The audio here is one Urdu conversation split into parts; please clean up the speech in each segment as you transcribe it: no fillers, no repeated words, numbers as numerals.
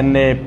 NA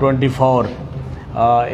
24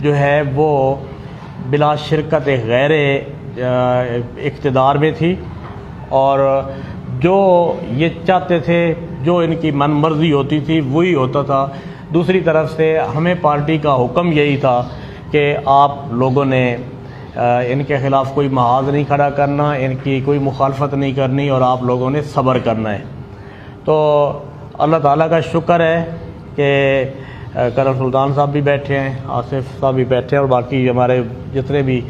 جو ہے وہ بلا شرکت غیر اقتدار میں تھی، اور جو یہ چاہتے تھے، جو ان کی من مرضی ہوتی تھی وہی ہوتا تھا۔ دوسری طرف سے ہمیں پارٹی کا حکم یہی تھا کہ آپ لوگوں نے ان کے خلاف کوئی محاذ نہیں کھڑا کرنا، ان کی کوئی مخالفت نہیں کرنی، اور آپ لوگوں نے صبر کرنا ہے۔ تو اللہ تعالیٰ کا شکر ہے کہ کرنل سلطان صاحب بھی بیٹھے ہیں، آصف صاحب بھی بیٹھے ہیں، اور باقی ہمارے جتنے بھی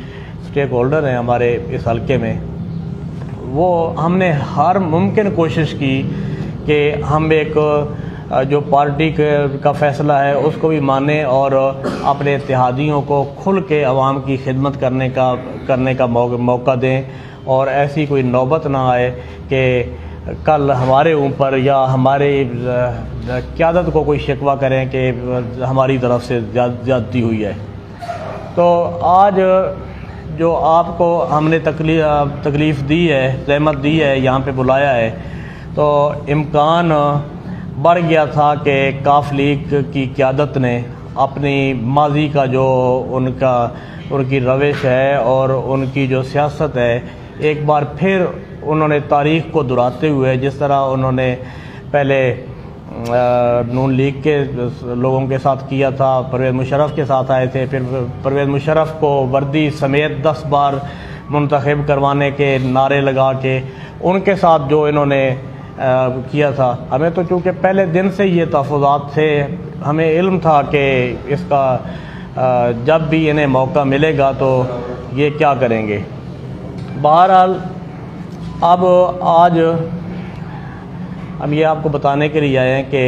اسٹیک ہولڈر ہیں ہمارے اس حلقے میں، وہ ہم نے ہر ممکن کوشش کی کہ ہم ایک جو پارٹی کا فیصلہ ہے اس کو بھی مانیں، اور اپنے اتحادیوں کو کھل کے عوام کی خدمت کرنے کا موقع دیں، اور ایسی کوئی نوبت نہ آئے کہ کل ہمارے اوپر یا ہمارے قیادت کو کوئی شکوہ کریں کہ ہماری طرف سے زیادتی ہوئی ہے۔ تو آج جو آپ کو ہم نے تکلیف دی ہے، زحمت دی ہے، یہاں پہ بلایا ہے، تو امکان بڑھ گیا تھا کہ کاف لیگ کی قیادت نے اپنی ماضی کا جو ان کی روش ہے اور ان کی جو سیاست ہے، ایک بار پھر انہوں نے تاریخ کو دہراتے ہوئے، جس طرح انہوں نے پہلے نون لیگ کے لوگوں کے ساتھ کیا تھا، پرویز مشرف کے ساتھ آئے تھے، پھر پرویز مشرف کو وردی سمیت 10 بار منتخب کروانے کے نعرے لگا کے ان کے ساتھ جو انہوں نے کیا تھا، ہمیں تو چونکہ پہلے دن سے یہ تحفظات تھے، ہمیں علم تھا کہ اس کا جب بھی انہیں موقع ملے گا تو یہ کیا کریں گے۔ بہرحال اب آج ہم یہ آپ کو بتانے کے لیے آئے ہیں کہ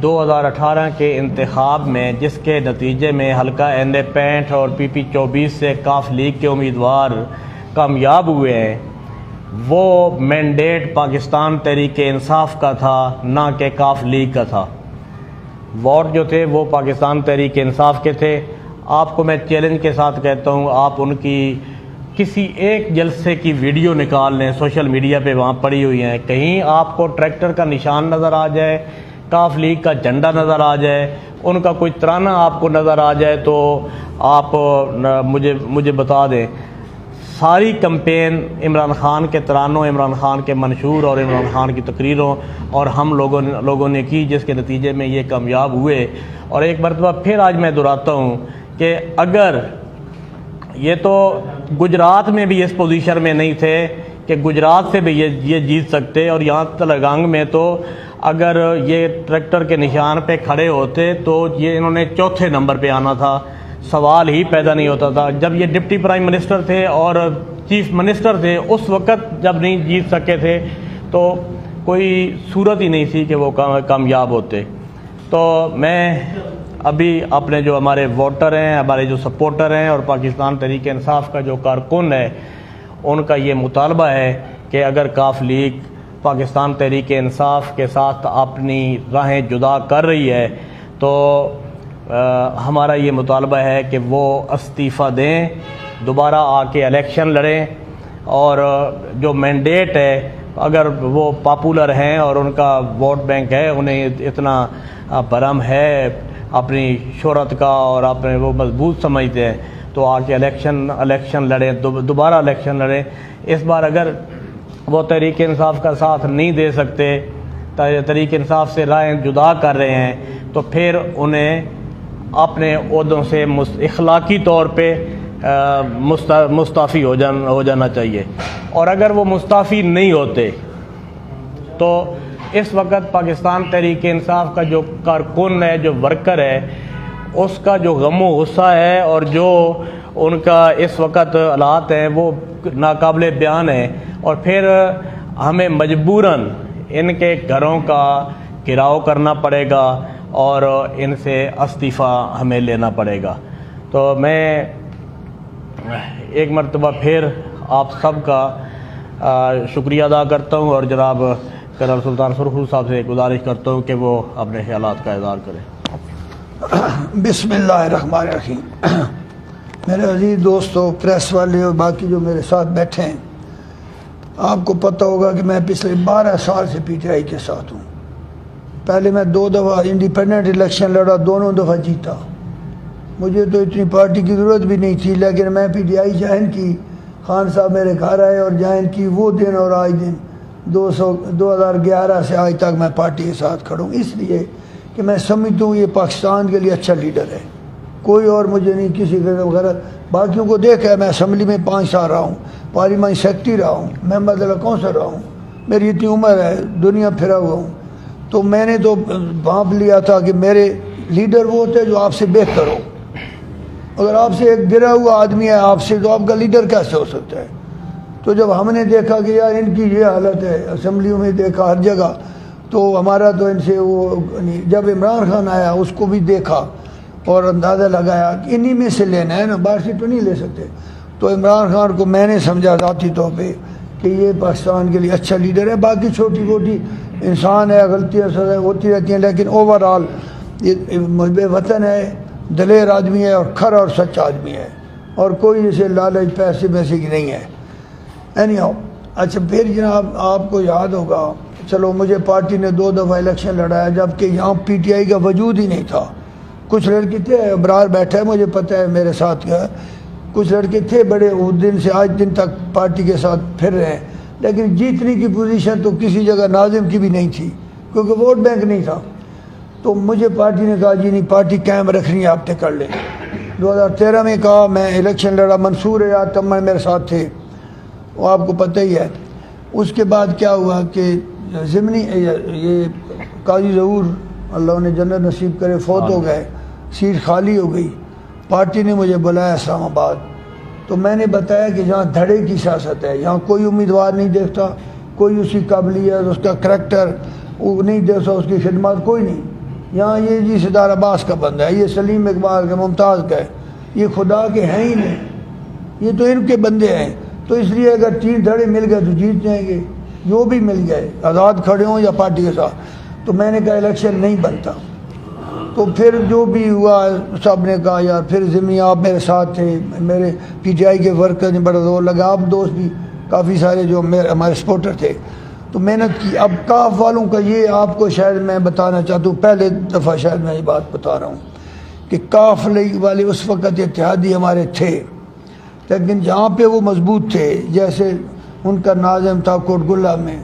2018 کے انتخاب میں جس کے نتیجے میں حلقہ NA 65 اور PP 24 سے کاف لیگ کے امیدوار کامیاب ہوئے ہیں، وہ مینڈیٹ پاکستان تحریک انصاف کا تھا، نہ کہ کاف لیگ کا تھا۔ ووٹ جو تھے وہ پاکستان تحریک انصاف کے تھے۔ آپ کو میں چیلنج کے ساتھ کہتا ہوں، آپ ان کی کسی ایک جلسے کی ویڈیو نکال لیں، سوشل میڈیا پہ وہاں پڑی ہوئی ہیں، کہیں آپ کو ٹریکٹر کا نشان نظر آ جائے، کاف لیگ کا جھنڈا نظر آ جائے، ان کا کوئی ترانہ آپ کو نظر آ جائے تو آپ مجھے بتا دیں۔ ساری کمپین عمران خان کے ترانوں، عمران خان کے منشور اور عمران خان کی تقریروں اور ہم لوگوں نے کی، جس کے نتیجے میں یہ کامیاب ہوئے۔ اور ایک مرتبہ پھر آج میں دہراتا ہوں کہ اگر یہ تو گجرات میں بھی اس پوزیشن میں نہیں تھے کہ گجرات سے بھی یہ جیت سکتے، اور یہاں تلنگانگ میں تو اگر یہ ٹریکٹر کے نشان پہ کھڑے ہوتے تو یہ انہوں نے چوتھے نمبر پہ آنا تھا، سوال ہی پیدا نہیں ہوتا تھا۔ جب یہ ڈپٹی پرائم منسٹر تھے اور چیف منسٹر تھے، اس وقت جب نہیں جیت سکے تھے تو کوئی صورت ہی نہیں تھی کہ وہ کامیاب ہوتے۔ تو میں ابھی اپنے جو ہمارے ووٹر ہیں، ہمارے جو سپورٹر ہیں اور پاکستان تحریک انصاف کا جو کارکن ہے، ان کا یہ مطالبہ ہے کہ اگر کاف لیگ پاکستان تحریک انصاف کے ساتھ اپنی راہیں جدا کر رہی ہے تو ہمارا یہ مطالبہ ہے کہ وہ استعفیٰ دیں، دوبارہ آ کے الیکشن لڑیں، اور جو مینڈیٹ ہے اگر وہ پاپولر ہیں اور ان کا ووٹ بینک ہے، انہیں اتنا برہم ہے اپنی شہرت کا اور اپنے وہ مضبوط سمجھتے ہیں، تو آ کے الیکشن لڑیں، دوبارہ الیکشن لڑیں۔ اس بار اگر وہ تحریک انصاف کا ساتھ نہیں دے سکتے، تحریک انصاف سے رائے جدا کر رہے ہیں، تو پھر انہیں اپنے عہدوں سے اخلاقی طور پہ مستعفی ہو جانا چاہیے۔ اور اگر وہ مستعفی نہیں ہوتے تو اس وقت پاکستان تحریک انصاف کا جو کارکن ہے، جو ورکر ہے، اس کا جو غم و غصہ ہے اور جو ان کا اس وقت حالات ہیں وہ ناقابل بیان ہے، اور پھر ہمیں مجبوراً ان کے گھروں کا گھراؤ کرنا پڑے گا اور ان سے استعفیٰ ہمیں لینا پڑے گا۔ تو میں ایک مرتبہ پھر آپ سب کا شکریہ ادا کرتا ہوں، اور جناب کرنل سلطان سرخرو صاحب سے گزارش کرتا ہوں کہ وہ اپنے خیالات کا اظہار کریں۔ بسم اللہ الرحمن الرحیم۔ میرے عزیز دوستو، پریس والے اور باقی جو میرے ساتھ بیٹھے ہیں، آپ کو پتہ ہوگا کہ میں پچھلے 12 سال سے PTI کے ساتھ ہوں۔ پہلے میں 2 دفعہ انڈیپینڈنٹ الیکشن لڑا، دونوں دفعہ جیتا، مجھے تو اتنی پارٹی کی ضرورت بھی نہیں تھی، لیکن میں پی ٹی آئی جوائن کی، خان صاحب میرے گھر آئے اور جوائن کی، وہ دن اور آج دن 2011 سے آج تک میں پارٹی کے ساتھ کھڑا ہوں، اس لیے کہ میں سمجھتا ہوں یہ پاکستان کے لیے اچھا لیڈر ہے، کوئی اور مجھے نہیں کسی غرض۔ باقیوں کو دیکھا ہے، میں اسمبلی میں 5 سال رہا ہوں، پارلیمنٹ سیکرٹری رہا ہوں، ممبر ضلع کونسل رہا ہوں، میری اتنی عمر ہے، دنیا پھرا ہوا ہوں، تو میں نے تو بھانپ لیا تھا کہ میرے لیڈر وہ ہوتے ہیں جو آپ سے بہتر ہو۔ اگر آپ سے ایک گرا ہوا آدمی ہے آپ سے، تو آپ کا لیڈر کیسے ہو سکتا ہے؟ تو جب ہم نے دیکھا کہ یار ان کی یہ حالت ہے، اسمبلیوں میں دیکھا ہر جگہ، تو ہمارا تو ان سے وہ، جب عمران خان آیا اس کو بھی دیکھا اور اندازہ لگایا کہ انہی میں سے لینا ہے نا، باہر سے تو نہیں لے سکتے۔ تو عمران خان کو میں نے سمجھا ذاتی طور پہ کہ یہ پاکستان کے لیے اچھا لیڈر ہے۔ باقی چھوٹی موٹی انسان ہے، غلطیاں سزا ہوتی رہتی ہیں، لیکن اوورآل یہ محب وطن ہے، دلیر آدمی ہے اور کھر اور سچا آدمی ہے، اور کوئی جیسے لالچ پیسے ویسے کی نہیں ہے۔ اینی ہاؤ، اچھا پھر جناب آپ کو یاد ہوگا، چلو مجھے پارٹی نے 2 دفعہ الیکشن لڑایا، جبکہ یہاں پی ٹی آئی کا وجود ہی نہیں تھا۔ کچھ لڑکے تھے، ابرار بیٹھا ہے مجھے پتہ ہے میرے ساتھ کا، کچھ لڑکے تھے بڑے، اس دن سے آج دن تک پارٹی کے ساتھ پھر رہے ہیں، لیکن جیتنے کی پوزیشن تو کسی جگہ ناظم کی بھی نہیں تھی، کیونکہ ووٹ بینک نہیں تھا۔ تو مجھے پارٹی نے کہا جی نہیں، پارٹی قائم رکھنی ہے، آپ طے کر لیں۔ 2013 میں کہا، میں الیکشن لڑا، منصور یاد تمام میرے ساتھ تھے، وہ آپ کو پتہ ہی ہے۔ اس کے بعد کیا ہوا کہ ضمنی یہ قاضی ظہور اللہ انہیں جنت نصیب کرے فوت ہو گئے، سیٹ خالی ہو گئی، پارٹی نے مجھے بلایا اسلام آباد، تو میں نے بتایا کہ جہاں دھڑے کی سیاست ہے، یہاں کوئی امیدوار نہیں دیکھتا، کوئی اس کی قابلیت، اس کا کریکٹر وہ نہیں دیکھتا، اس کی خدمات کوئی نہیں، یہاں یہ جی صدار عباس کا بندہ ہے، یہ سلیم اقبال کا، ممتاز کا ہے، یہ خدا کے ہیں ہی نہیں، یہ تو ان کے بندے ہیں۔ تو اس لیے اگر 3 دھڑے مل گئے تو جیت جائیں گے، جو بھی مل گئے، آزاد کھڑے ہوں یا پارٹی کے ساتھ۔ تو میں نے کہا الیکشن نہیں بنتا، تو پھر جو بھی ہوا سب نے کہا یار، پھر ضمنی آپ میرے ساتھ تھے، میرے پی ٹی آئی کے ورکر نے بڑا زور لگا، آپ دوست بھی کافی سارے جو ہمارے سپورٹر تھے، تو محنت کی۔ اب کاف والوں کا یہ آپ کو شاید میں بتانا چاہتا ہوں، پہلے دفعہ شاید میں یہ بات بتا رہا ہوں کہ کاف والے اس وقت اتحادی ہمارے تھے، لیکن جہاں پہ وہ مضبوط تھے، جیسے ان کا ناظم تھا کوٹ گلہ میں،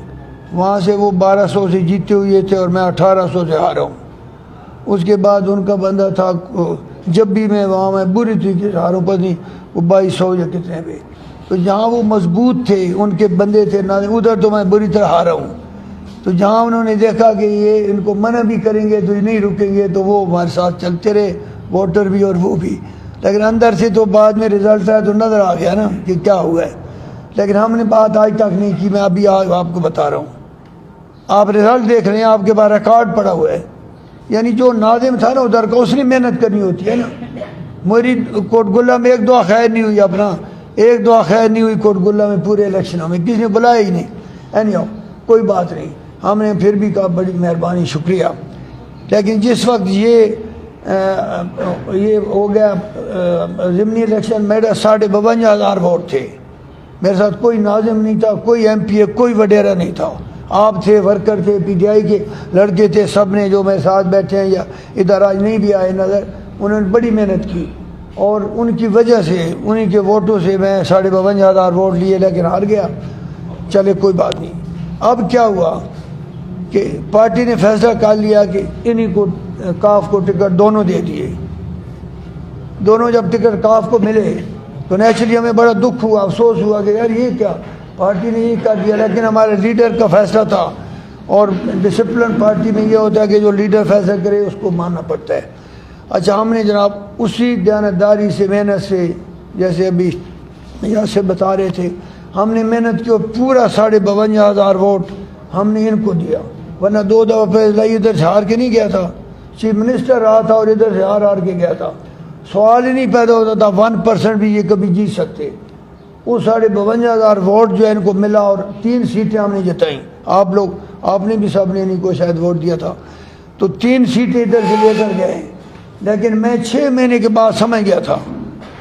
وہاں سے وہ 1200 سے جیتے ہوئے تھے اور میں 1800 سے ہارا ہوں۔ اس کے بعد ان کا بندہ تھا جب بھی میں وہاں میں بری طریقے سے ہاروں، پر نہیں وہ 2200 یا کتنے پہ، تو جہاں وہ مضبوط تھے ان کے بندے تھے ناظم، ادھر تو میں بری طرح ہارا ہوں۔ تو جہاں انہوں نے دیکھا کہ یہ ان کو منع بھی کریں گے تو یہ نہیں رکیں گے، تو وہ ہمارے ساتھ چلتے رہے، ووٹر بھی اور وہ بھی، لیکن اندر سے تو بعد میں رزلٹ آیا تو نظر آ گیا نا کہ کیا ہوا ہے، لیکن ہم نے بات آج تک نہیں کی، میں ابھی آپ کو بتا رہا ہوں۔ آپ رزلٹ دیکھ رہے ہیں، آپ کے پاس ریکارڈ پڑا ہوا ہے، یعنی جو ناظم تھا نا ادھر کا، اس نے محنت کرنی ہوتی ہے نا۔ میری کوٹ گلہ میں 1 دعا خیر نہیں ہوئی، اپنا 1 دعا خیر نہیں ہوئی کوٹ گلہ میں پورے الیکشنوں میں، کسی نے بلایا ہی نہیں۔ اینی ہاؤ، کوئی بات نہیں، ہم نے پھر بھی کہا بڑی مہربانی، شکریہ۔ لیکن جس وقت یہ ہو گیا ضمنی الیکشن، میرا 52,500 ووٹ تھے، میرے ساتھ کوئی ناظم نہیں تھا، کوئی ایم پی اے، کوئی وڈیرا نہیں تھا، آپ تھے، ورکر تھے، پی ٹی آئی کے لڑکے تھے، سب نے جو میرے ساتھ بیٹھے ہیں یا ادھر آج نہیں بھی آئے نظر، انہوں نے بڑی محنت کی، اور ان کی وجہ سے، انہیں کے ووٹوں سے میں 52,500 ووٹ لیے، لیکن ہار گیا۔ چلے کوئی بات نہیں۔ اب کیا ہوا کہ پارٹی نے فیصلہ کر لیا کہ انہیں کو کاف کو ٹکٹ دونوں دے دیے۔ دونوں جب ٹکٹ کاف کو ملے تو نیچرلی ہمیں بڑا دکھ ہوا، افسوس ہوا کہ یار یہ کیا، پارٹی نے یہ کر دیا، لیکن ہمارے لیڈر کا فیصلہ تھا، اور ڈسپلن پارٹی میں یہ ہوتا ہے کہ جو لیڈر فیصلہ کرے اس کو ماننا پڑتا ہے۔ اچھا، ہم نے جناب اسی دیانتداری سے، محنت سے، جیسے ابھی یہاں سے بتا رہے تھے، ہم نے محنت کی اور پورا 52,500 ووٹ ہم نے ان کو دیا، ورنہ 2 دفعہ فیصلہ ادھر سے ہار کے نہیں گیا تھا، چیف منسٹر رہا تھا اور ادھر سے ہار کے گیا تھا، سوال ہی نہیں پیدا ہوتا تھا 1% بھی یہ کبھی جیت سکتے۔ وہ 52,500 ووٹ جو ہے ان کو ملا، اور 3 سیٹیں ہم نے جتائیں، آپ نے بھی سب نے ان کو شاید ووٹ دیا تھا، تو 3 سیٹیں ادھر سے لے کر گئے۔ لیکن میں 6 مہینے کے بعد سمجھ گیا تھا،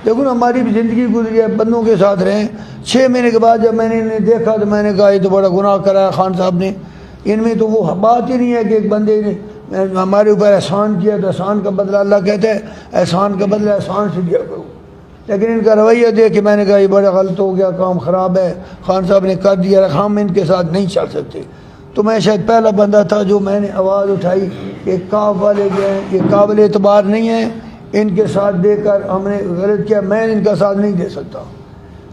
دیکھو نا ہماری بھی زندگی گزری ہے، بندوں کے ساتھ رہے، 6 مہینے کے بعد جب میں نے انہیں دیکھا تو میں نے کہا یہ تو بڑا گناہ کرا ہے خان صاحب نے، ان میں تو وہ بات ہی نہیں ہے کہ ایک بندے نے ہمارے اوپر احسان کیا تو احسان کا بدلہ اللہ کہتا ہے احسان کا بدلہ احسان سے دیا کرو. لیکن ان کا رویہ دیکھ کے میں نے کہا یہ بڑا غلط ہو گیا, کام خراب ہے, خان صاحب نے کر دیا, ہم ان کے ساتھ نہیں چل سکتے. تو میں شاید پہلا بندہ تھا جو میں نے آواز اٹھائی کہ کاف والے جو ہیں یہ قابل اعتبار نہیں ہیں, ان کے ساتھ دے کر ہم نے غلط کیا, میں ان کا ساتھ نہیں دے سکتا.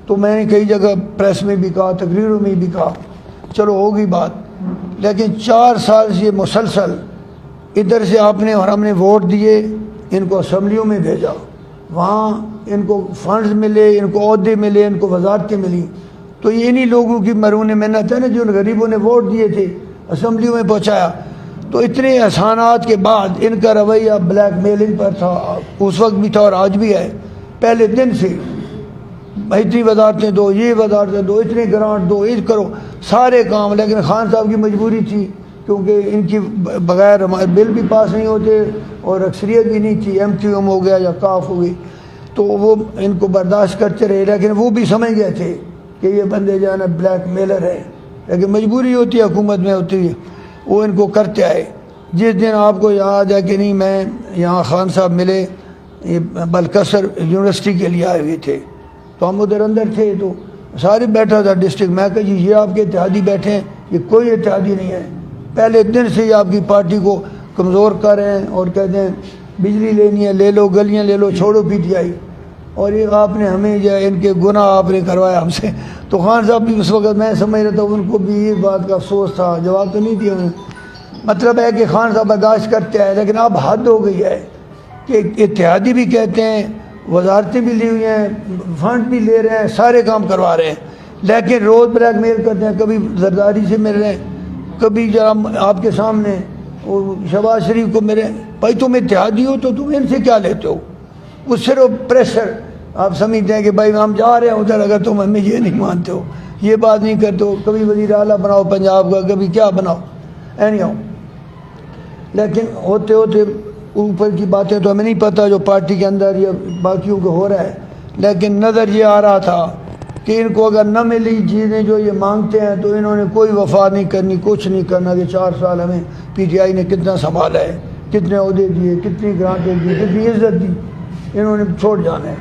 تو میں نے کئی جگہ پریس میں بھی کہا, تقریروں میں بھی کہا, چلو ہوگی بات. لیکن 4 سال سے مسلسل ادھر سے آپ نے اور ہم نے ووٹ دیے, ان کو اسمبلیوں میں بھیجا, وہاں ان کو فنڈز ملے, ان کو عہدے ملے, ان کو وزارتیں ملی. تو یہ انہی لوگوں کی مرہون محنت ہے نا جو غریبوں نے ووٹ دیے تھے, اسمبلیوں میں پہنچایا. تو اتنے احسانات کے بعد ان کا رویہ بلیک میلنگ پر تھا, اس وقت بھی تھا اور آج بھی ہے. پہلے دن سے اتنی وزارتیں دو, یہ وزارتیں دو, اتنے گرانٹ دو, یہ کرو, سارے کام. لیکن خان صاحب کی مجبوری تھی کیونکہ ان کی بغیر بل بھی پاس نہیں ہوتے اور اکثریت بھی نہیں تھی, MQM ہو گیا یا کاف ہو گئی, تو وہ ان کو برداشت کرتے رہے. لیکن وہ بھی سمجھ گئے تھے کہ یہ بندے جو ہے نا بلیک میلر ہے, لیکن مجبوری ہوتی ہے حکومت میں ہوتی ہے, وہ ان کو کرتے آئے. جس دن آپ کو یاد ہے کہ نہیں, میں یہاں خان صاحب ملے, یہ بلکسر یونیورسٹی کے لیے آئے ہوئے تھے, تو ہم ادھر اندر تھے, تو سارے بیٹھا تھا ڈسٹرکٹ. میں کہا جی یہ آپ کے اتحادی بیٹھے ہیں, یہ کوئی اتحادی نہیں ہے, پہلے دن سے یہ آپ کی پارٹی کو کمزور کر رہے ہیں اور کہتے ہیں بجلی لینی ہے لے لو, گلیاں لے لو, چھوڑو PTI. اور یہ آپ نے ہمیں جو ہے ان کے گناہ آپ نے کروایا ہم سے. تو خان صاحب بھی اس وقت میں سمجھ رہا تھا ان کو بھی یہ بات کا افسوس تھا, جواب تو نہیں دیا انہوں نے. مطلب ہے کہ خان صاحب برداشت کرتے ہیں, لیکن اب حد ہو گئی ہے کہ اتحادی بھی کہتے ہیں, وزارتیں بھی لی ہوئی ہیں, فنڈ بھی لے رہے ہیں, سارے کام کروا رہے ہیں, لیکن روز بلیک میل کرتے ہیں. کبھی زرداری سے مل رہے ہیں, کبھی جب آپ کے سامنے شہباز شریف کو ملے. بھائی تم اتحادی ہو تو تم ان سے کیا لیتے ہو؟ وہ صرف پریشر. آپ سمجھتے ہیں کہ بھائی ہم جا رہے ہیں ادھر, اگر تم ہمیں یہ نہیں مانتے ہو, یہ بات نہیں کرتے ہو, کبھی وزیر اعلیٰ بناؤ پنجاب کا, کبھی کیا بناؤ, اینی ہو. لیکن ہوتے ہوتے اوپر کی باتیں تو ہمیں نہیں پتہ جو پارٹی کے اندر یا باقیوں کو ہو رہا ہے. لیکن نظر یہ آ رہا تھا کہ ان کو اگر نہ ملی چیزیں جو یہ مانگتے ہیں تو انہوں نے کوئی وفا نہیں کرنی, کچھ نہیں کرنا. کہ 4 سال ہمیں PTI نے کتنا سنبھالا ہے, کتنے عہدے دیے, کتنی گرانٹیں دی, کتنی عزت دی, انہوں نے چھوڑ جانا ہے.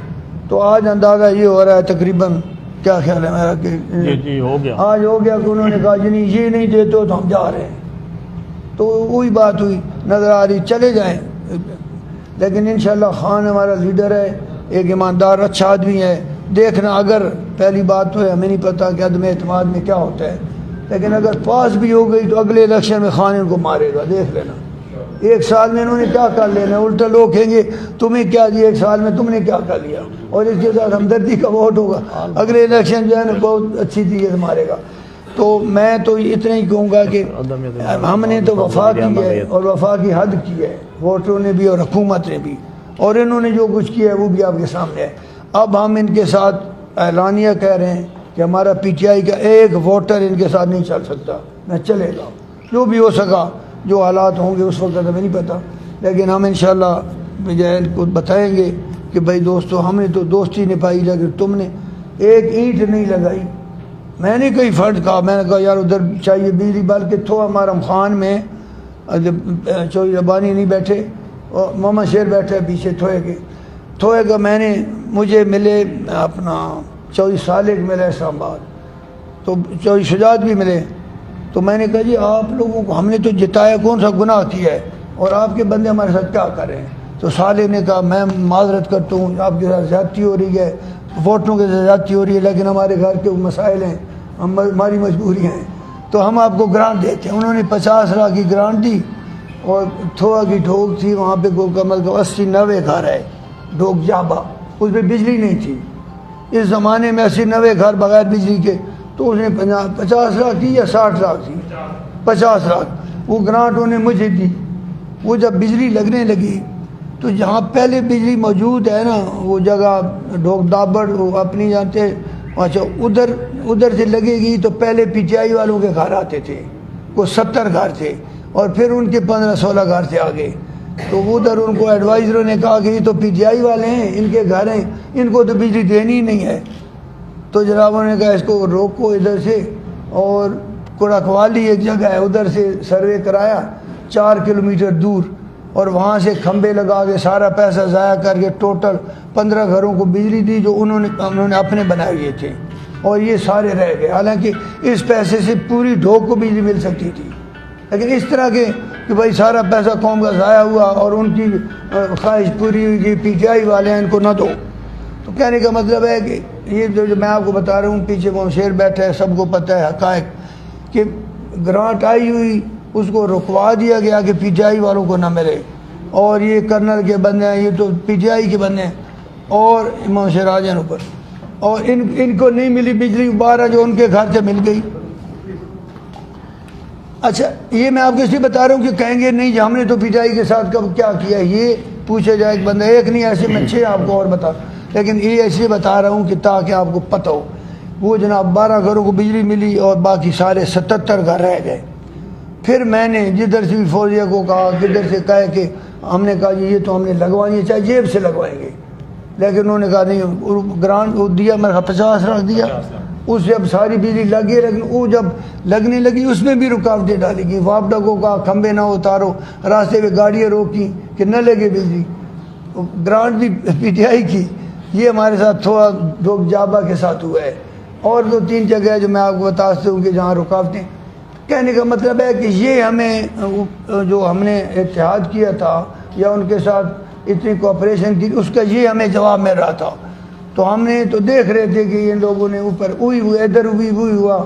تو آج اندازہ یہ ہو رہا ہے تقریباً, کیا خیال ہے میرا کہ جی ہو گیا, آج ہو گیا کہ انہوں نے کہا جی یہ نہیں دیتے تو ہم جا رہے ہیں. تو وہی بات ہوئی, نظر آ رہی, چلے جائیں. لیکن انشاءاللہ خان ہمارا لیڈر ہے, ایک ایماندار اچھا آدمی ہے. دیکھنا اگر پہلی بات تو ہے ہمیں نہیں پتہ کہ عدم اعتماد میں کیا ہوتا ہے, لیکن اگر پاس بھی ہو گئی تو اگلے الیکشن میں خان ان کو مارے گا, دیکھ لینا. 1 سال میں انہوں نے کیا کر لینا, الٹا لوگ کہیں گے تمہیں کیا دیا 1 سال میں, تم نے کیا کر لیا, اور اس کے ساتھ ہمدردی کا ووٹ ہوگا. اگلے الیکشن جو ہے نا بہت اچھی چیز مارے گا. تو میں تو اتنا ہی کہوں گا کہ ہم نے تو وفا کی ہے اور وفا کی حد کی ہے, ووٹروں نے بھی اور حکومت نے بھی, اور انہوں نے جو کچھ کیا ہے وہ بھی آپ کے سامنے ہے. اب ہم ان کے ساتھ اعلانیہ کہہ رہے ہیں کہ ہمارا PTI کا ایک ووٹر ان کے ساتھ نہیں چل سکتا, نہ چلے گا. جو بھی ہو سکا, جو حالات ہوں گے اس وقت ہمیں نہیں پتہ, لیکن ہم انشاءاللہ ان کو بتائیں گے کہ بھائی دوستو ہم نے تو دوستی نبھائی, لیکن تم نے ایک اینٹ نہیں لگائی. میں نے کئی فرد کہا, میں نے کہا یار ادھر چاہیے بجلی, بلکہ تھو ہمارا خان میں چوئی ربانی نہیں بیٹھے, اور محمد شیر بیٹھے پیچھے تھوئے گا. میں نے مجھے ملے اپنا چوئی صالح ملے اسلام آباد, تو چوئی شجاعت بھی ملے. تو میں نے کہا جی آپ لوگوں کو ہم نے تو جتایا, کون سا گناہ کیا ہے, اور آپ کے بندے ہمارے ساتھ کیا کر رہے ہیں؟ تو صالح نے کہا میں معذرت کرتا ہوں, آپ کے ساتھ زیادتی ہو رہی ہے, ووٹوں کے ساتھ زیادتی ہو رہی ہے, لیکن ہمارے گھر کے مسائل ہیں, ہماری مجبوری ہیں, تو ہم آپ کو گرانٹ دیتے ہیں. انہوں نے 50 لاکھ کی گرانٹ دی, اور تھوڑا کی ٹھوک تھی وہاں پہ کمل کا 80-90 گھر ہے ڈھوک جابا, اس پہ بجلی نہیں تھی. اس زمانے میں 80-90 گھر بغیر بجلی کے, تو اس نے 50 لاکھ تھی یا 60 لاکھ تھی, 50 لاکھ وہ گرانٹ انہوں نے مجھے دی. وہ جب بجلی لگنے لگی تو جہاں پہلے بجلی موجود ہے نا وہ جگہ ڈھوک دابڑ, وہ اپنی جانتے, اچھا ادھر سے لگے گی تو پہلے PTI والوں کے گھر آتے تھے, وہ 70 گھر تھے, اور پھر ان کے 15-16 گھر سے آگے. تو ادھر ان کو ایڈوائزروں نے کہا کہ یہ تو PTI والے ہیں, ان کے گھر ہیں, ان کو تو بجلی دینی ہی نہیں ہے. تو جناب نے کہا اس کو روکو ادھر سے, اور کوڑا کوالی ایک جگہ ہے ادھر سے سروے کرایا, 4 کلومیٹر دور، اور وہاں سے کھمبے لگا کے سارا پیسہ ضائع کر کے ٹوٹل 15 گھروں کو بجلی دی جو انہوں نے اپنے بنائے ہوئے تھے، اور یہ سارے رہ گئے، حالانکہ اس پیسے سے پوری ڈھوک کو بجلی مل سکتی تھی، لیکن اس طرح کے کہ بھائی سارا پیسہ قوم کا ضائع ہوا اور ان کی خواہش پوری ہوئی کہ پی ٹی آئی والے ہیں ان کو نہ دو۔ تو کہنے کا مطلب ہے کہ یہ جو میں آپ کو بتا رہا ہوں، پیچھے وہ شیر بیٹھا ہے، سب کو پتہ ہے حقائق، کہ گرانٹ آئی ہوئی اس کو رکوا دیا گیا کہ پی ٹی آئی والوں کو نہ ملے، اور یہ کرنل کے بندے ہیں، یہ تو پی ٹی آئی کے بندے ہیں، اور امام شیر آ جائیں اوپر، اور ان کو نہیں ملی بجلی 12 جو ان کے گھر سے مل گئی۔ اچھا یہ میں آپ کو اس لیے بتا رہا ہوں کہ کہیں گے نہیں جی ہم نے تو پی ٹی آئی کے ساتھ کب کیا کیا، یہ پوچھا جائے ایک بندہ، ایک نہیں ایسے میں 6 آپ کو اور بتا، لیکن یہ ایسے بتا رہا ہوں کہ تاکہ آپ کو پتہ ہو۔ وہ جناب 12 گھروں کو بجلی ملی اور باقی سارے 77 گھر رہ گئے۔ پھر میں نے جدھر سے بھی فوجیہ کو کہا، جدھر سے کہے کہ ہم نے کہا جی یہ تو ہم نے لگوانی ہے، چاہے جیب سے لگوائیں گے، لیکن انہوں نے کہا نہیں، گرانٹ دیا میرا 50 لاکھ دیا، اس سے اب ساری بجلی لگی، لیکن وہ جب لگنے لگی اس میں بھی رکاوٹیں ڈالی گئی، وابڈا کو کہا کھمبے نہ اتارو، راستے پہ گاڑیاں روکی کہ نہ لگے بجلی، گرانٹ بھی پی ٹی آئی کی۔ یہ ہمارے ساتھ تھوڑا ڈوک جابا کے ساتھ ہوا ہے، اور 2-3 جگہ ہے جو میں آپ کو بتاتے ہوں کہ جہاں رکاوٹیں۔ کہنے کا مطلب ہے کہ یہ ہمیں جو ہم نے اتحاد کیا تھا یا ان کے ساتھ اتنی کوآپریشن کی، اس کا یہ ہمیں جواب مل رہا تھا، تو ہم نے تو دیکھ رہے تھے کہ ان لوگوں نے اوپر وہی ہوئی، ادھر بھی وہی ہوا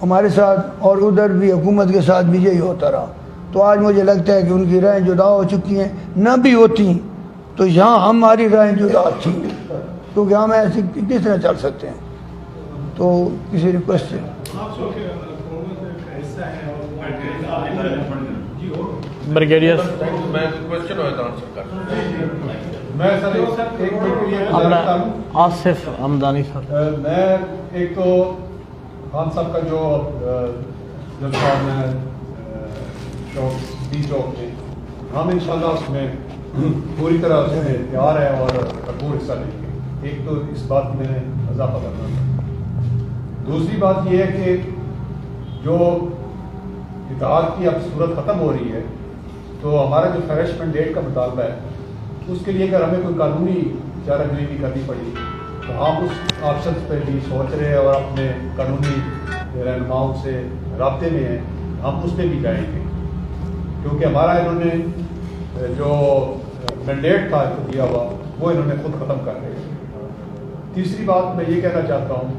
ہمارے ساتھ، اور ادھر بھی حکومت کے ساتھ بھی یہی ہوتا رہا۔ تو آج مجھے لگتا ہے کہ ان کی رائیں جدا ہو چکی ہیں، نہ بھی ہوتی تو یہاں ہماری رائیں جدا تھیں، کیونکہ ہم ایسے کس طرح چل سکتے ہیں۔ تو کسی ریکویسٹ سے بریگیڈیئر آصف حمدانی صاحب، میں ایک تو خان صاحب کا جو جلسہ میں چوک میں ہم انشاءاللہ اس میں پوری طرح سے تیار ہے اور بھرپور حصہ لیں گے۔ ایک تو اس بات میں نے اضافہ کرنا ہے۔ دوسری بات یہ ہے کہ جو اتحاد کی اب صورت ختم ہو رہی ہے، تو ہمارا جو فریش مینڈیٹ کا مطالبہ ہے اس کے لیے اگر ہمیں کوئی قانونی چارہ جوئی بھی کرنی پڑی تو ہم اس آپشنس پہ بھی سوچ رہے ہیں اور اپنے قانونی رہنماؤں سے رابطے میں ہیں، ہم اس پہ بھی جائیں گے، کیونکہ ہمارا انہوں نے جو مینڈیٹ تھا دیا ہوا وہ انہوں نے خود ختم کر رہے ہیں۔ تیسری بات میں یہ کہنا چاہتا ہوں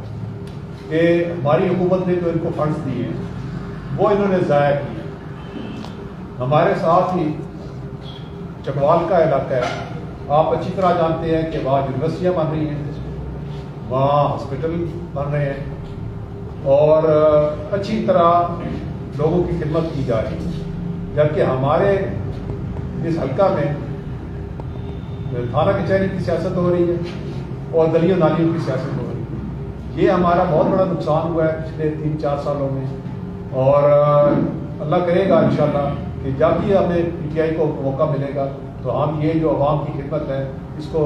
کہ ہماری حکومت نے جو ان کو فنڈز دیے ہیں وہ انہوں نے ضائع کیے۔ ہمارے ساتھ ہی چکوال کا علاقہ ہے، آپ اچھی طرح جانتے ہیں کہ وہاں یونیورسٹیاں بن رہی ہیں، وہاں ہاسپٹل بن رہے ہیں، اور اچھی طرح لوگوں کی خدمت کی جا رہی ہے، جبکہ ہمارے اس حلقہ میں تھانہ کچہری کی سیاست ہو رہی ہے اور گلیوں نالیوں کی سیاست ہو رہی ہے۔ یہ ہمارا بہت بڑا نقصان ہوا ہے پچھلے 3-4 سالوں میں، اور اللہ کرے گا انشاءاللہ کہ جب بھی ہمیں پی ٹی آئی کو موقع ملے گا تو ہم یہ جو عوام کی خدمت ہے اس کو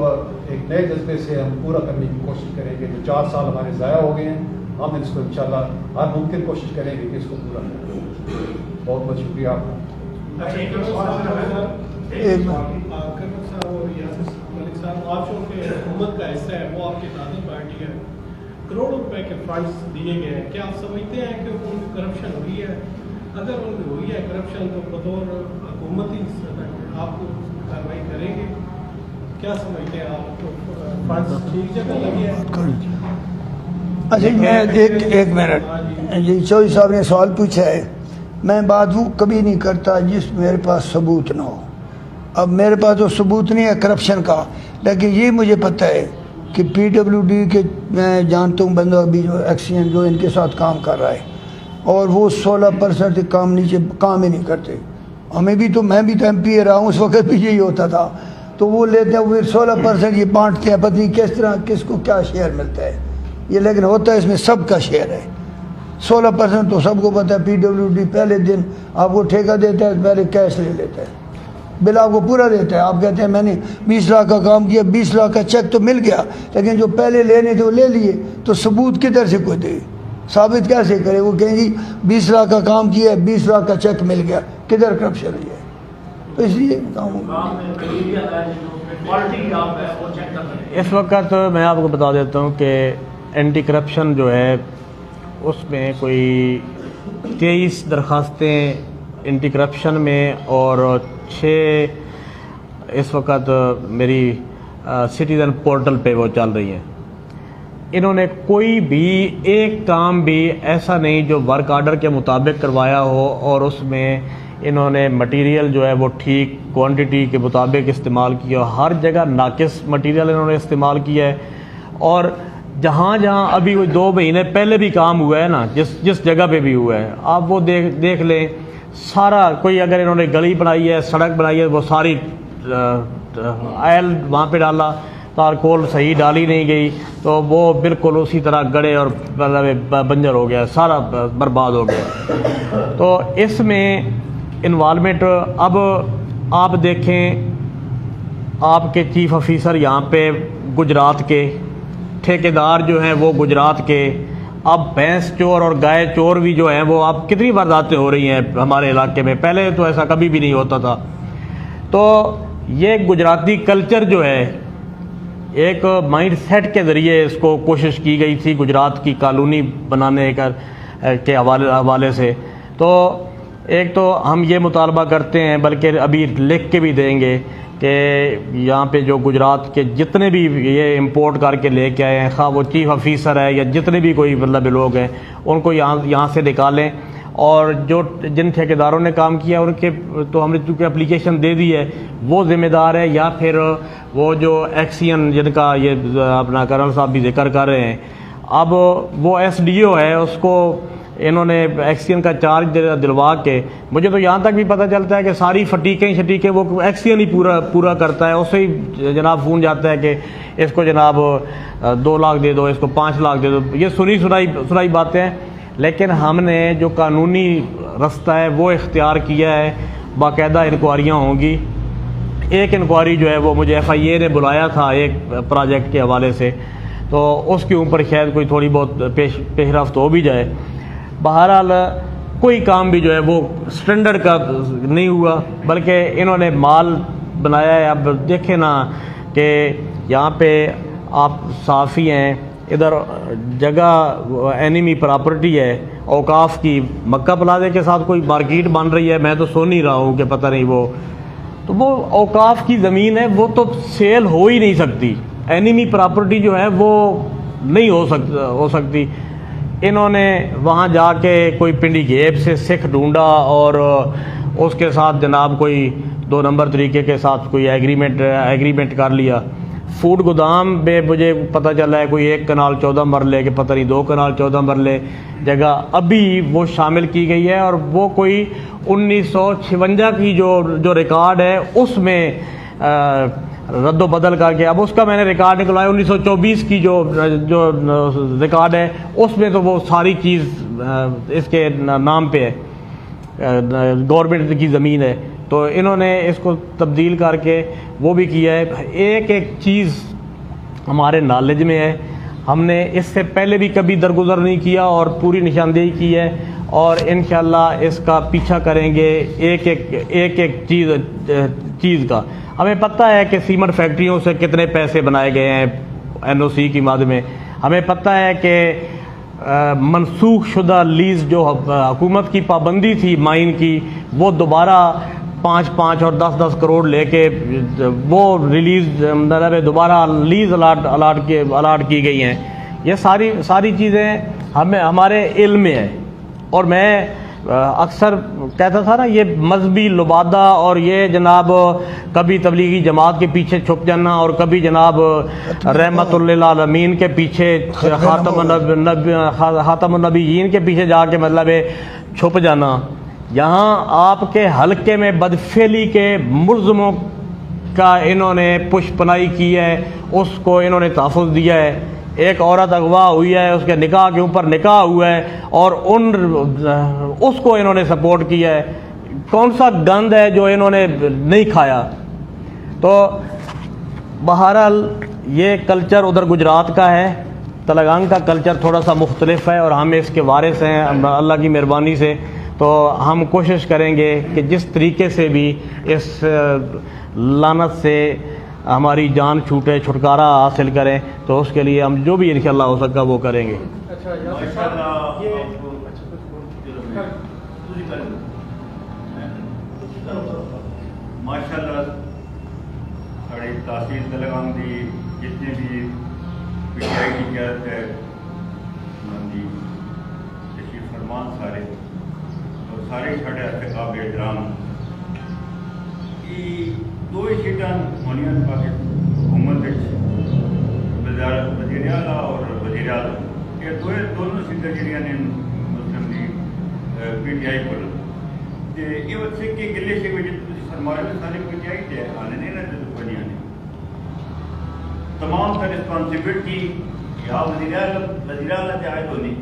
ایک نئے جذبے سے ہم پورا کرنے کی کوشش کریں گے۔ جو 4 سال ہمارے ضائع ہو گئے ہیں، ہم اس کو انشاءاللہ ہر ممکن کوشش کریں گے کہ اس کو پورا کریں۔ بہت بہت شکریہ آپ کا۔ آپ جو کہ حکومت کا حصہ ہے وہ آپ کی دادی پارٹی ہے، کروڑوں روپے کے فنڈز دیے گئے ہیں، کیا آپ سمجھتے ہیں کہ ان کی کرپشن ہوئی ہے؟ اگر ان کی ہوئی ہے کرپشن تو بطور حکومتی آپ کو کارروائی کریں گے؟ کیا سمجھتے ہیں آپ؟ فنڈز ٹھیک جگہ لگے ہیں؟ اچھا میں ایک منٹ، جی چوہدری صاحب نے سوال پوچھا ہے، میں بات وہ کبھی نہیں کرتا جس میرے پاس ثبوت نہ ہو۔ اب میرے پاس تو ثبوت نہیں ہے کرپشن کا، لیکن یہ مجھے پتہ ہے کہ پی ڈبلیو ڈی کے میں جانتا ہوں بندہ ابھی جو ایکسین جو ان کے ساتھ کام کر رہا ہے، اور وہ 16% سے کام نیچے کام ہی نہیں کرتے۔ ہمیں بھی تو میں بھی تو ایم پی رہا ہوں، اس وقت بھی یہی ہوتا تھا، تو وہ لیتے ہیں وہ 16% یہ بانٹتے ہیں، پتہ نہیں کس طرح کس کو کیا شیئر ملتا ہے یہ، لیکن ہوتا ہے اس میں سب کا شیئر ہے۔ 16% تو سب کو پتہ ہے، پی ڈبلیو ڈی پہلے دن آپ کو ٹھیکہ دیتا ہے، پہلے کیش لے لیتا ہے، بل آپ کو پورا دیتا ہے، آپ کہتے ہیں میں نے 20 لاکھ کا کام کیا، 20 لاکھ کا چیک تو مل گیا، لیکن جو پہلے لینے تھے وہ لے لیے، تو ثبوت کدھر سے کوئی دے؟ ثابت کیسے کرے؟ وہ کہیں جی 20 لاکھ کا کام کیا ہے، 20 لاکھ کا چیک مل گیا، کدھر کرپشن ہوئی ہے؟ تو اس لیے اس وقت میں آپ کو بتا دیتا ہوں کہ اینٹی کرپشن جو ہے اس میں کوئی 23 درخواستیں اینٹی کرپشن میں اور 6 اس وقت میری سٹیزن پورٹل پہ وہ چل رہی ہیں۔ انہوں نے کوئی بھی ایک کام بھی ایسا نہیں جو ورک آرڈر کے مطابق کروایا ہو اور اس میں انہوں نے مٹیریل جو ہے وہ ٹھیک کوانٹٹی کے مطابق استعمال کیا، ہر جگہ ناقص مٹیریل انہوں نے استعمال کیا ہے۔ اور جہاں جہاں ابھی وہ 2 مہینے پہلے بھی کام ہوا ہے نا، جس جگہ پہ بھی ہوا ہے، آپ وہ دیکھ لیں، سارا کوئی اگر انہوں نے گلی بنائی ہے، سڑک بنائی ہے، وہ ساری آئل وہاں پہ ڈالا، تارکول صحیح ڈالی نہیں گئی تو وہ بالکل اسی طرح گڑے اور بنجر ہو گیا، سارا برباد ہو گیا۔ تو اس میں انوالومنٹ، اب آپ دیکھیں آپ کے چیف آفیسر یہاں پہ گجرات کے، ٹھیکیدار جو ہیں وہ گجرات کے، اب بھینس چور اور گائے چور بھی جو ہیں وہ اب کتنی وارداتیں ہو رہی ہیں ہمارے علاقے میں، پہلے تو ایسا کبھی بھی نہیں ہوتا تھا۔ تو یہ گجراتی کلچر جو ہے ایک مائنڈ سیٹ کے ذریعے اس کو کوشش کی گئی تھی گجرات کی کالونی بنانے کے حوالے سے۔ تو ایک تو ہم یہ مطالبہ کرتے ہیں، بلکہ ابھی لکھ کے بھی دیں گے کہ یہاں پہ جو گجرات کے جتنے بھی یہ امپورٹ کر کے لے کے آئے ہیں، خواہ وہ چیف آفیسر ہے یا جتنے بھی کوئی مطلب لوگ ہیں، ان کو یہاں سے نکالیں، اور جو جن ٹھیکیداروں نے کام کیا ان کے تو ہم نے چونکہ اپلیکیشن دے دی ہے، وہ ذمہ دار ہے، یا پھر وہ جو ایکسین جن کا یہ اپنا کرنل صاحب بھی ذکر کر رہے ہیں، اب وہ ایس ڈی او ہے، اس کو انہوں نے ایکسین کا چارج دلوا کے، مجھے تو یہاں تک بھی پتہ چلتا ہے کہ ساری فٹیکیں وہ ایکسین ہی پورا کرتا ہے، اس سے ہی جناب فون جاتا ہے کہ اس کو جناب 2 لاکھ دے دو، اس کو 5 لاکھ دے دو، یہ سنائی باتیں ہیں۔ لیکن ہم نے جو قانونی رستہ ہے وہ اختیار کیا ہے، باقاعدہ انکوائریاں ہوں گی۔ ایک انکوائری جو ہے وہ مجھے ایف آئی اے نے بلایا تھا ایک پروجیکٹ کے حوالے سے، تو اس کے اوپر شاید کوئی تھوڑی بہت پیش رفت ہو بھی جائے۔ بہرحال کوئی کام بھی جو ہے وہ سٹینڈرڈ کا نہیں ہوا، بلکہ انہوں نے مال بنایا ہے۔ اب دیکھیں نا کہ یہاں پہ آپ صحافی ہیں، ادھر جگہ اینیمی پراپرٹی ہے اوقاف کی، مکہ پلازے کے ساتھ کوئی مارکیٹ بن رہی ہے، میں تو سن نہیں رہا ہوں کہ پتہ نہیں وہ اوقاف کی زمین ہے، وہ تو سیل ہو ہی نہیں سکتی، اینیمی پراپرٹی جو ہے وہ نہیں ہو سکتی۔ انہوں نے وہاں جا کے کوئی پنڈی گیب سے سکھ ڈھونڈا اور اس کے ساتھ جناب کوئی 2 نمبر طریقے کے ساتھ کوئی ایگریمنٹ کر لیا۔ فوڈ گودام میں مجھے پتہ چلا ہے کوئی 1 کنال 14 مرلے کہ پتہ نہیں 2 کنال 14 مرلے جگہ ابھی وہ شامل کی گئی ہے، اور وہ کوئی 1956 کی جو ریکارڈ ہے اس میں رد و بدل کر کے، اب اس کا میں نے ریکارڈ نکلوایا 1924 کی جو ریکارڈ ہے، اس میں تو وہ ساری چیز اس کے نام پہ ہے، گورنمنٹ کی زمین ہے، تو انہوں نے اس کو تبدیل کر کے وہ بھی کیا ہے۔ ایک چیز ہمارے نالج میں ہے، ہم نے اس سے پہلے بھی کبھی درگزر نہیں کیا اور پوری نشاندہی کی ہے، اور انشاءاللہ اس کا پیچھا کریں گے ایک چیز کا۔ ہمیں پتہ ہے کہ سیمنٹ فیکٹریوں سے کتنے پیسے بنائے گئے ہیں این او سی کی مد میں، ہمیں پتہ ہے کہ منسوخ شدہ لیز جو حکومت کی پابندی تھی مائن کی، وہ دوبارہ 5 اور 10 کروڑ لے کے وہ ریلیز دوبارہ لیز الاٹ کی گئی ہیں۔ یہ ساری چیزیں ہمارے علم میں ہیں، اور میں اکثر کہتا تھا نا یہ مذہبی لبادہ اور یہ جناب کبھی تبلیغی جماعت کے پیچھے چھپ جانا اور کبھی جناب رحمت للعالمین کے پیچھے خاتم النبیین کے پیچھے جا کے مطلب چھپ جانا۔ یہاں آپ کے حلقے میں بدفعلی کے ملزموں کا انہوں نے پشپنائی کی ہے، اس کو انہوں نے تحفظ دیا ہے۔ ایک عورت اغوا ہوئی ہے، اس کے نکاح کے اوپر نکاح ہوا ہے اور اس کو انہوں نے سپورٹ کیا ہے۔ کون سا گند ہے جو انہوں نے نہیں کھایا؟ تو بہرحال یہ کلچر ادھر گجرات کا ہے، تلنگانہ کا کلچر تھوڑا سا مختلف ہے اور ہم اس کے وارث ہیں اللہ کی مہربانی سے. تو ہم کوشش کریں گے کہ جس طریقے سے بھی اس لعنت سے ہماری جان چھوٹے، چھٹکارا حاصل کریں، تو اس کے لیے ہم جو بھی انشاءاللہ ہو سکا وہ کریں گے. ماشاءاللہ ساری تحصیل تلنگانہ کی جتنے بھی پی ٹی آئی کی قیادت ہے دی تشریف فرمان سارے اور سارے ساڑھے ارتقاب احترام یہ دو ہی سیٹاں ہونی حکومت وزیر اعلیٰ اور وزیر اعظم، یہ دونوں سیٹیں جہاں نے مسلم لیگ پی ٹی آئی کو یہ وقت کہ گلے سے وجہ فرمایا سارے پی ٹی آئی تے آنے نہیں نہ بنی آنے تمام کا رسپانسبلٹی یا وزیر اعلیٰ تے عائد ہونی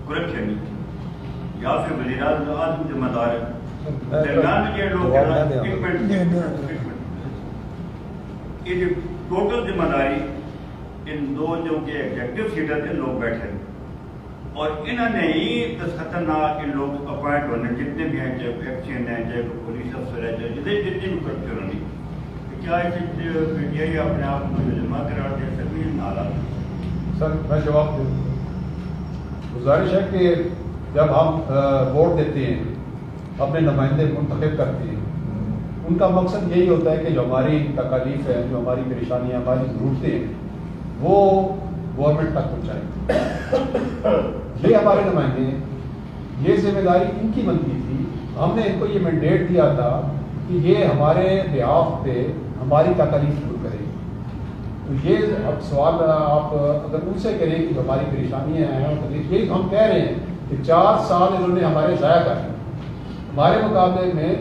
کرپشن یا پھر وزیر اعظم ذمہ دار ہے درمیان میں یہ لوگ یہ ٹوٹل ذمہ داری ان دو جو کہ ایگزیکٹو سیٹر تھے لوگ بیٹھے اور انہوں نے ہی خطرناک ان لوگ اپوائنٹ ہونے جتنے بھی ہیں، چاہے ایکشن ہیں، چاہے پولیس افسر ہے، چاہے جتنی بھی کرپشن ہونی، کیا پی ٹی آئی اپنے آپ کو جمع قرار دے سکتی ہے حالات؟ سر میں جواب دوں. گزارش ہے کہ جب ہم ووٹ دیتے ہیں، اپنے نمائندے منتخب کرتے ہیں، ان کا مقصد یہی ہوتا ہے کہ جو ہماری تکالیف ہے، جو ہماری پریشانیاں، ہماری ضرورتیں ہیں، وہ گورنمنٹ تک پہنچائیں. یہ ہمارے نمائندے ہیں، یہ ذمہ داری ان کی بنتی تھی. ہم نے ان کو یہ مینڈیٹ دیا تھا کہ یہ ہمارے بیاف پہ ہماری تکالیف دور کریں. تو یہ اب سوال آپ اگر ان سے کریں کہ جو ہماری پریشانیاں ہیں اور تکلیف، یہی ہم کہہ رہے ہیں کہ 4 سال انہوں نے ہمارے ضائع کر دیے. ہمارے مقابلے میں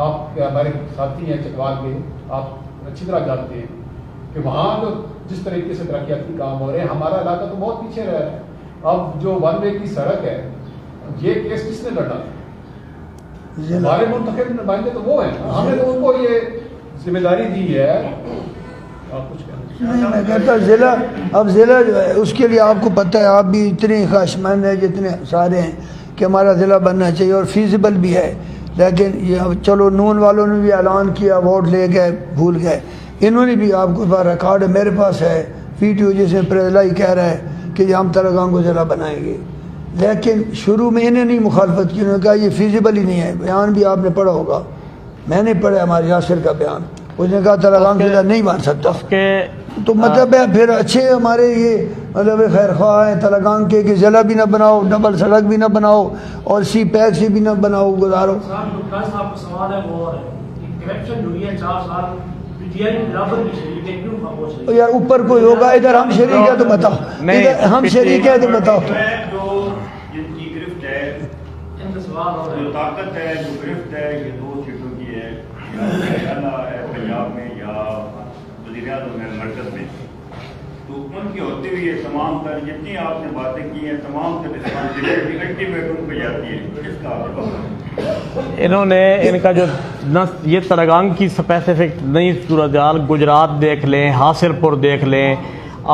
آپ کے ہمارے ساتھی ہیں چکوال کے، آپ اچھی طرح جانتے ہیں کہ وہاں جو جس طریقے سے ترقیاتی کام ہو رہے ہیں، ہمارا علاقہ تو بہت پیچھے رہ رہا ہے. اب جو 1 وے کی سڑک ہے، یہ کیس کس نے لڑا؟ ہمارے منتخب نمائندے تو وہ ہیں، ہم نے تو ان کو یہ ذمہ داری دی ہے. آپ کچھ نہیں، میں کہتا ضلع، اب ضلع جو ہے اس کے لیے آپ کو پتہ ہے، آپ بھی اتنے خواہشمند ہیں جتنے سارے ہیں کہ ہمارا ضلع بننا چاہیے اور فیزیبل بھی ہے. لیکن یہ چلو نون والوں نے بھی اعلان کیا، ووٹ لے گئے، بھول گئے. انہوں نے بھی آپ کو ریکارڈ میرے پاس ہے، پی ٹی او جس میں پریزلائی کہہ رہا ہے کہ ہم تلنگانہ کو ضلع بنائیں گے. لیکن شروع میں انہیں نہیں مخالفت کی، انہوں نے کہا یہ فیزیبل ہی نہیں ہے. بیان بھی آپ نے پڑھا ہوگا، میں نے پڑھا ہمارے یاسر کا بیان، اس نے کہا تلنگانہ ضلع نہیں بن سکتا. تو مطلب ہے پھر اچھے ہمارے یہ مطلب خیر خواہ ہیں تلنگانہ کے کہ ضلع بھی نہ بناؤ، ڈبل سڑک بھی نہ بناؤ اور سی پیک سے بھی نہ بناؤ، گزارو. صاحب کا سوال ہے وہ ہے کہ کرپشن جو ہے 4 سال یار اوپر کوئی ہوگا، ادھر ہم شریک ہے تو بتاؤ، ادھر ہم شریک ہے تو بتاؤ. جو جن کی گرفت ہے، جو طاقت ہے، جو گرفت ہے، یہ 2 سیٹوں کی ہے، یا پنجاب میں یا وزیر اعظم میں مرکز میں. تو ان کی ہوتے ہوئے تمام تر جتنی آپ نے باتیں کی ہیں، تمام تر رسپانسبلٹی الٹیمیٹ ان پہ جاتی ہے. کس کا آپ جواب؟ انہوں نے ان کا جو یہ تلنگانہ کی اسپیسیفک نئی صورتحال گجرات دیکھ لیں، حاصل پور دیکھ لیں،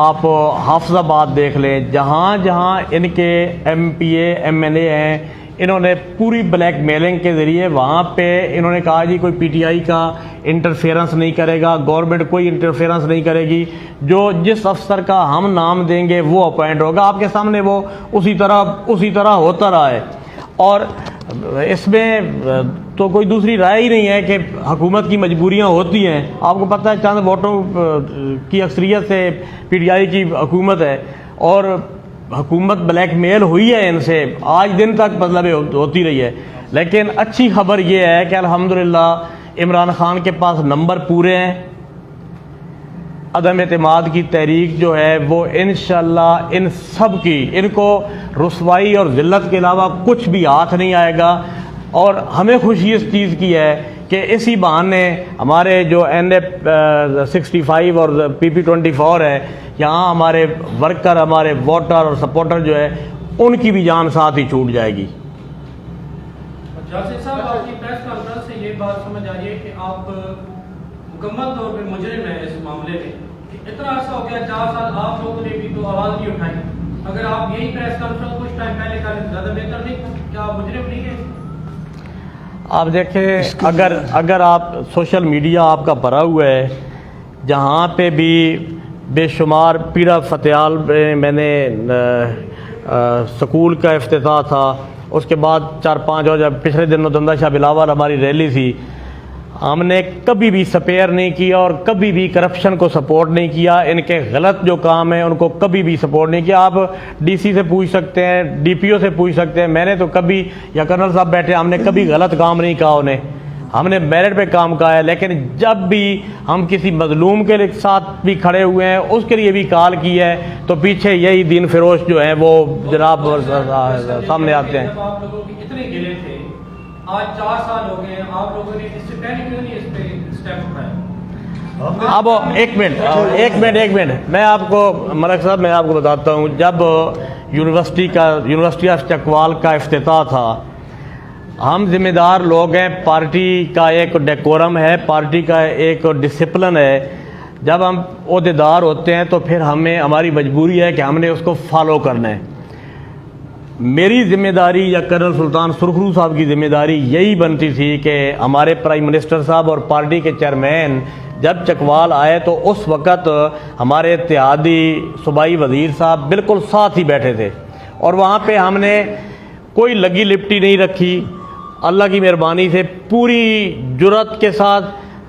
آپ حافظ آباد دیکھ لیں، جہاں جہاں ان کے M P A M L A ہیں، انہوں نے پوری بلیک میلنگ کے ذریعے وہاں پہ انہوں نے کہا جی کوئی پی ٹی آئی کا انٹرفیئرنس نہیں کرے گا، گورنمنٹ کوئی انٹرفیئرنس نہیں کرے گی، جو جس افسر کا ہم نام دیں گے وہ اپوائنٹ ہوگا. آپ کے سامنے وہ اسی طرح ہوتا رہا ہے. اور اس میں تو کوئی دوسری رائے ہی نہیں ہے کہ حکومت کی مجبوریاں ہوتی ہیں. آپ کو پتہ ہے چند ووٹوں کی اکثریت سے پی ٹی آئی کی حکومت ہے اور حکومت بلیک میل ہوئی ہے ان سے آج دن تک مطلب ہوتی رہی ہے. لیکن اچھی خبر یہ ہے کہ الحمدللہ عمران خان کے پاس نمبر پورے ہیں. عدم اعتماد کی تحریک جو ہے وہ انشاءاللہ ان سب کی، ان کو رسوائی اور ذلت کے علاوہ کچھ بھی ہاتھ نہیں آئے گا. اور ہمیں خوشی اس چیز کی ہے کہ اسی بہانے ہمارے جو این اے 65 اور پی پی 24 ہے، یہاں ہمارے ورکر، ہمارے ووٹر اور سپورٹر جو ہے ان کی بھی جان ساتھ ہی چھوٹ جائے گی. جاسر صاحب، آپ کی پریس کانفرنس سے یہ بات سمجھ آ رہی ہے کہ آپ مکمل طور پہ مجرم ہیں اس معاملے میں. اتنا عرصہ ہو گیا، 4 سال آپ لوگوں نے بھی تو آواز نہیں اٹھائی. اگر آپ یہی پریس کانفرنس کچھ ٹائم پہلے کر لیں زیادہ بہتر نہیں؟ کیا آپ مجرم نہیں ہیں؟ آپ دیکھیں اگر آپ سوشل میڈیا آپ کا بھرا ہوا ہے، جہاں پہ بھی بے شمار پیڑا فتیال میں نے سکول کا افتتاح تھا، اس کے بعد 4-5 اور جب پچھلے دنوں دندہ شاہ بلاول ہماری ریلی تھی، ہم نے کبھی بھی سپیئر نہیں کیا اور کبھی بھی کرپشن کو سپورٹ نہیں کیا. ان کے غلط جو کام ہیں ان کو کبھی بھی سپورٹ نہیں کیا. آپ ڈی سی سے پوچھ سکتے ہیں، ڈی پی او سے پوچھ سکتے ہیں، میں نے تو کبھی، یا کرنل صاحب بیٹھے، ہم نے کبھی غلط کام نہیں کہا انہیں، ہم نے میرٹ پہ کام کہا ہے. لیکن جب بھی ہم کسی مظلوم کے ساتھ بھی کھڑے ہوئے ہیں، اس کے لیے بھی کال کی ہے، تو پیچھے یہی دین فروش جو ہیں وہ جناب سامنے آتے ہیں. جب آپ لوگوں کی اتنے گلے تھے، آج 4 سال ہو گئے ہیں، آپ لوگوں نے اس سے پہلے کیوں نہیں اس پہ اسٹیپ اٹھایا؟ اب ایک منٹ میں آپ کو ملک صاحب میں آپ کو بتاتا ہوں. جب یونیورسٹی آف چکوال کا افتتاح تھا، ہم ذمہ دار لوگ ہیں، پارٹی کا ایک ڈیکورم ہے، پارٹی کا ایک ڈسپلن ہے. جب ہم عہدیدار ہوتے ہیں تو پھر ہماری مجبوری ہے کہ ہم نے اس کو فالو کرنا ہے. میری ذمہ داری یا کرنل سلطان سرخرو صاحب کی ذمہ داری یہی بنتی تھی کہ ہمارے پرائم منسٹر صاحب اور پارٹی کے چیئرمین جب چکوال آئے تو اس وقت ہمارے اتحادی صوبائی وزیر صاحب بالکل ساتھ ہی بیٹھے تھے، اور وہاں پہ ہم نے کوئی لگی لپٹی نہیں رکھی. اللہ کی مہربانی سے پوری جرات کے ساتھ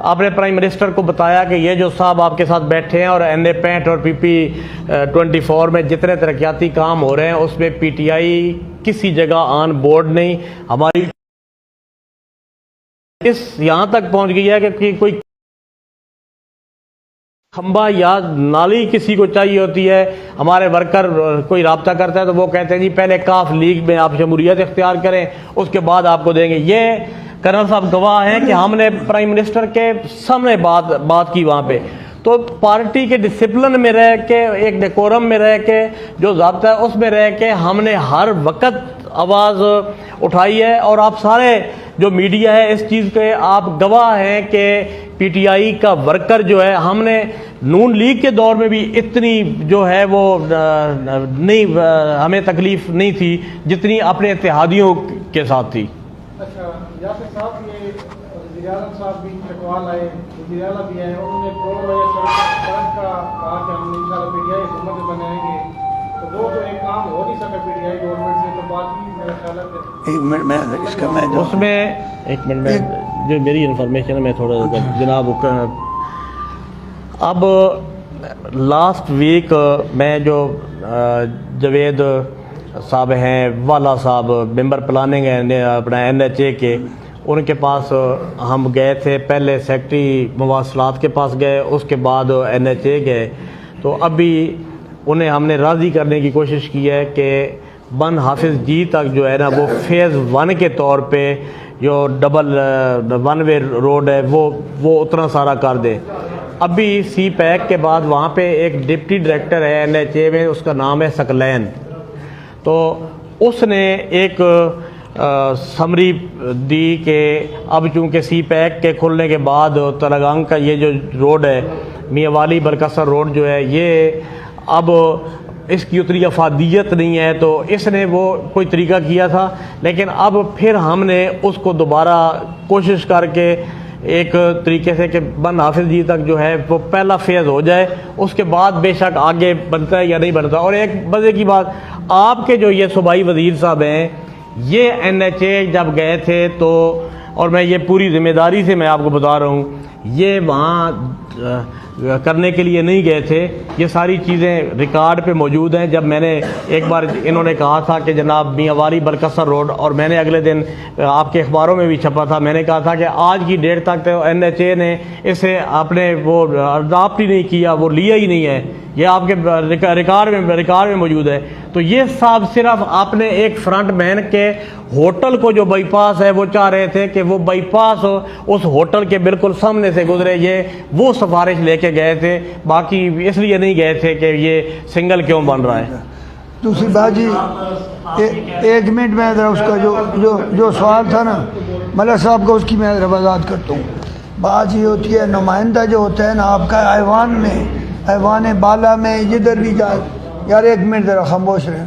آپ نے پرائم منسٹر کو بتایا کہ یہ جو صاحب آپ کے ساتھ بیٹھے ہیں اور NA-65 اور PP-24 میں جتنے ترقیاتی کام ہو رہے ہیں، اس میں PTI کسی جگہ آن بورڈ نہیں. ہماری اس یہاں تک پہنچ گئی ہے کہ کوئی کھمبا یا نالی کسی کو چاہیے ہوتی ہے، ہمارے ورکر کوئی رابطہ کرتا ہے تو وہ کہتے ہیں جی پہلے کاف لیگ میں آپ شمولیت اختیار کریں، اس کے بعد آپ کو دیں گے. یہ کرنل صاحب گواہ ہیں کہ ہم نے پرائم منسٹر کے سامنے بات کی وہاں پہ. تو پارٹی کے ڈسپلن میں رہ کے، ایک ڈیکورم میں رہ کے، جو ضابطہ ہے اس میں رہ کے ہم نے ہر وقت آواز اٹھائی ہے. اور آپ سارے جو میڈیا ہے اس چیز کے آپ گواہ ہیں کہ PTI کا ورکر جو ہے، ہم نے نون لیگ کے دور میں بھی اتنی جو ہے وہ نہیں، ہمیں تکلیف نہیں تھی جتنی اپنے اتحادیوں کے ساتھ تھی. اچھا یاسر صاحب، یہ وزیر اعظم صاحب بھی چکوال آئے، وزیر اعلیٰ بھی آئے، انہوں نے سڑک کا کہا کہ ہم انشاءاللہ PTI حکومت بنائیں گے. تو وہ جو ایک کام ہو نہیں سکا PTI گورنمنٹ سے، تو باقی میرا خیال ہے ایک منٹ میں اس کا میں اس میں ایک منٹ میں جو میری انفارمیشن ہے میں تھوڑا جناب اب لاسٹ ویک میں جو جوید صاحب ہیں، والا صاحب ممبر پلاننگ ہیں اپنا NHA کے، ان کے پاس ہم گئے تھے. پہلے سیکٹری مواصلات کے پاس گئے، اس کے بعد NHA گئے. تو ابھی انہیں ہم نے راضی کرنے کی کوشش کی ہے کہ بن حافظ جی تک جو ہے نا وہ فیز 1 کے طور پہ جو ڈبل 1 وے روڈ ہے وہ اتنا سارا کر دے. ابھی سی پیک کے بعد وہاں پہ ایک ڈپٹی ڈائریکٹر ہے NHA میں، اس کا نام ہے سکلین. تو اس نے ایک سمری دی کہ اب چونکہ سی پیک کے کھلنے کے بعد تلگانگ کا یہ جو روڈ ہے، میاں والی برکسر روڈ جو ہے، یہ اب اس کی اتنی افادیت نہیں ہے. تو اس نے وہ کوئی طریقہ کیا تھا، لیکن اب پھر ہم نے اس کو دوبارہ کوشش کر کے ایک طریقے سے کہ بن حافظ جی تک جو ہے وہ پہلا فیز ہو جائے، اس کے بعد بے شک آگے بنتا ہے یا نہیں بنتا. اور ایک مزے کی بات، آپ کے جو یہ صوبائی وزیر صاحب ہیں، یہ NHA جب گئے تھے تو، اور میں یہ پوری ذمہ داری سے میں آپ کو بتا رہا ہوں، یہ وہاں کرنے کے لیے نہیں گئے تھے. یہ ساری چیزیں ریکارڈ پہ موجود ہیں. جب میں نے ایک بار انہوں نے کہا تھا کہ جناب میاں والی برکسر روڈ، اور میں نے اگلے دن آپ کے اخباروں میں بھی چھپا تھا، میں نے کہا تھا کہ آج کی ڈیٹ تک تو NHA نے اسے اپنے وہ اڈاپٹ ہی نہیں کیا، وہ لیا ہی نہیں ہے. یہ آپ کے ریکارڈ میں موجود ہے. تو یہ صاحب صرف اپنے ایک فرنٹ مین کے ہوٹل کو جو بائی پاس ہے وہ چاہ رہے تھے کہ وہ بائی پاس اس ہوٹل کے بالکل سامنے سے گزرے. یہ وہ سفارش لے کے گئے تھے، باقی اس لیے نہیں گئے تھے کہ یہ سنگل کیوں بن رہا ہے. دوسری بات جی، ایک منٹ میں ذرا اس کا جو سوال تھا نا ملک صاحب کو، اس کی میں وضاحت کرتا ہوں. بات یہ ہوتی ہے، نمائندہ جو ہوتا ہے نا آپ کا ایوان میں، ایوان بالا میں جدھر بھی جائے یار ایک منٹ ذرا خاموش رہے.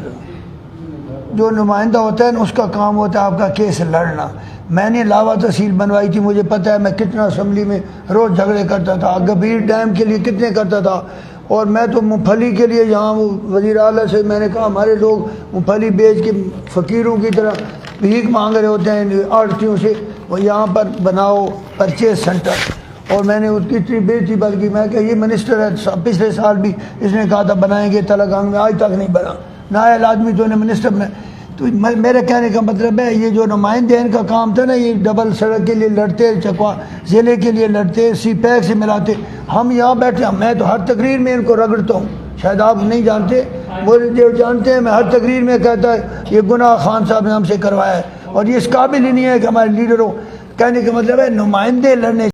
جو نمائندہ ہوتا ہے نا اس کا کام ہوتا ہے آپ کا کیس لڑنا. میں نے لاوا تحصیل بنوائی تھی, مجھے پتہ ہے میں کتنا اسمبلی میں روز جھگڑے کرتا تھا, گبیر ڈیم کے لیے کتنے کرتا تھا. اور میں تو مونگ پھلی کے لیے یہاں وزیر اعلیٰ سے میں نے کہا ہمارے لوگ مونگ پھلی بیچ کے فقیروں کی طرح بھیک مانگ رہے ہوتے ہیں آڑتیوں سے, وہ یہاں پر بناؤ پرچیز سینٹر. اور میں نے اس کی اتنی بےعزتی بلکہ میں کہ یہ منسٹر ہے, پچھلے سال بھی اس نے کہا تھا بنائیں گے تلنگانہ میں, آج تک نہیں بنا. نائل آدمی تو نے منسٹر میں. تو میرے کہنے کا مطلب ہے یہ جو نمائندے ان کا کام تھا نا, یہ ڈبل سڑک کے لیے لڑتے, چکوا ضلع کے لیے لڑتے, سی پیک سے ملاتے. ہم یہاں بیٹھے, میں تو ہر تقریر میں ان کو رگڑتا ہوں, شاید آپ نہیں جانتے, وہ جو جانتے ہیں میں ہر تقریر میں کہتا ہے یہ گناہ خان صاحب نے ہم سے کروایا ہے, اور یہ اس قابل ہی نہیں ہے کہ ہمارے لیڈر ہو. کہنے کا مطلب ہے نمائندے لڑنے